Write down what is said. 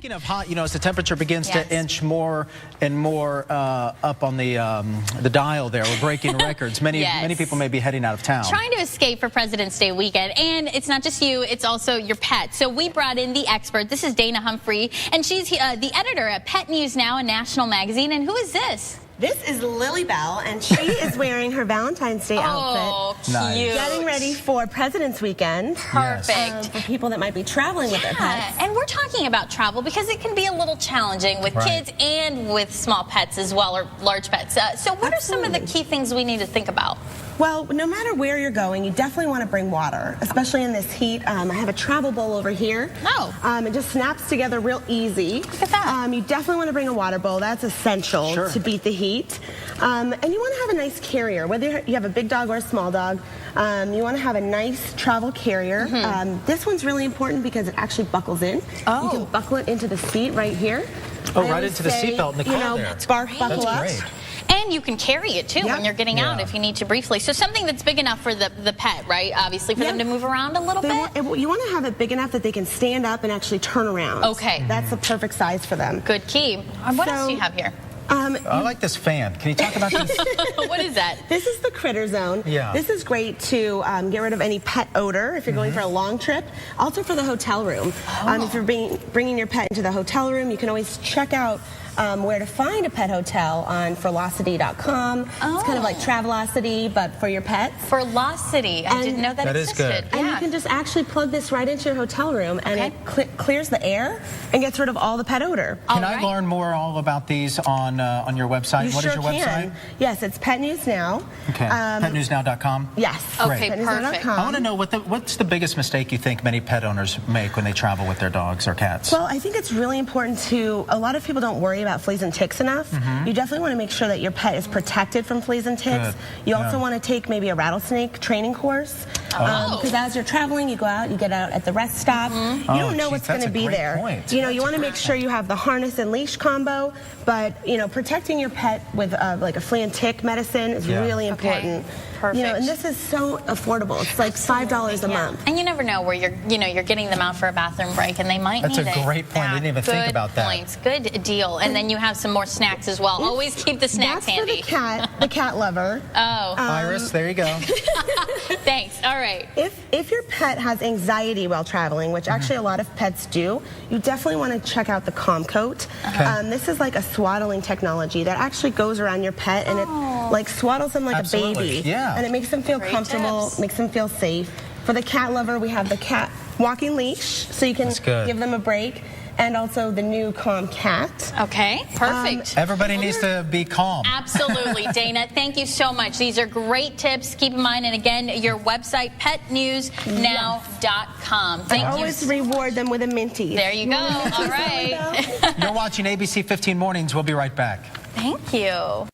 Speaking of hot, as the temperature begins to inch more and more up on the dial there, we're breaking records. Many people may be heading out of town. Trying to escape for President's Day weekend. And it's not just you, it's also your pet. So we brought in the expert. This is Dana Humphrey, and she's the editor at Pet News Now, a national magazine. And who is this? This is Lily Bell, and she is wearing her Valentine's Day outfit. Oh, cute. Nice. Getting ready for President's Weekend. Perfect. For people that might be traveling with their pets. And we're talking about travel because it can be a little challenging with kids and with small pets as well, or large pets. So what are some of the key things we need to think about? Well, no matter where you're going, you definitely want to bring water, especially in this heat. I have a travel bowl over here. Oh. It just snaps together real easy. Look at that. You definitely want to bring a water bowl. That's essential to beat the heat. And you want to have a nice carrier, whether you have a big dog or a small dog. You want to have a nice travel carrier. This one's really important because it actually buckles in. Oh. You can buckle it into the seat right here. Oh, right into the seatbelt in the car there. Bark buckle up. That's great. And you can carry it, too, when you're getting out if you need to briefly. So something that's big enough for the pet, right? Obviously, for them to move around a little bit. You want to have it big enough that they can stand up and actually turn around. Okay. That's the perfect size for them. Good key. What else do you have here? I like this fan. Can you talk about this? What is that? This is the CritterZone. Yeah. This is great to get rid of any pet odor if you're going for a long trip. Also for the hotel room. If you're bringing your pet into the hotel room, you can always check out where to find a pet hotel on feautred.com. It's kind of like Travelocity, but for your pets. Feautred. I didn't know that existed. Is good. And you can just actually plug this right into your hotel room, and it clears the air and gets rid of all the pet odor. Can I learn more all about these on your website? What is your website? Yes, it's Pet News Now. Okay. PetNewsNow.com? Yes. Okay, perfect. I want to know what's the biggest mistake you think many pet owners make when they travel with their dogs or cats? Well, I think it's really important a lot of people don't worry about fleas and ticks enough. You definitely want to make sure that your pet is protected from fleas and ticks. You also want to take maybe a rattlesnake training course. Because as you're traveling, you go out, you get out at the rest stop. You don't know what's going to be there. You want to make sure you have the harness and leash combo, but protecting your pet with like a flea and tick medicine is really important. Perfect. And this is so affordable. It's like $5 a month. And you never know where you're getting them out for a bathroom break, and they might need it. That's a great point. I didn't even think about that. Points. Good deal. And then you have some more snacks as well. Always keep the snacks handy. That's for the cat lover. Oh. Iris, there you go. Thanks. All right. If your pet has anxiety while traveling, which actually a lot of pets do, you definitely want to check out the Calm Coat. This is like a swaddling technology that actually goes around your pet, and it like swaddles them like a baby. And it makes them feel comfortable, makes them feel safe. For the cat lover, we have the cat walking leash, so you can give them a break. And also the new Calm Cat. Okay, perfect. Everybody needs to be calm. Absolutely, Dana. Thank you so much. These are great tips. Keep in mind, and again, your website, petnewsnow.com. Thank you. I always reward them with a minty. There you go. All right. You're watching ABC 15 Mornings. We'll be right back. Thank you.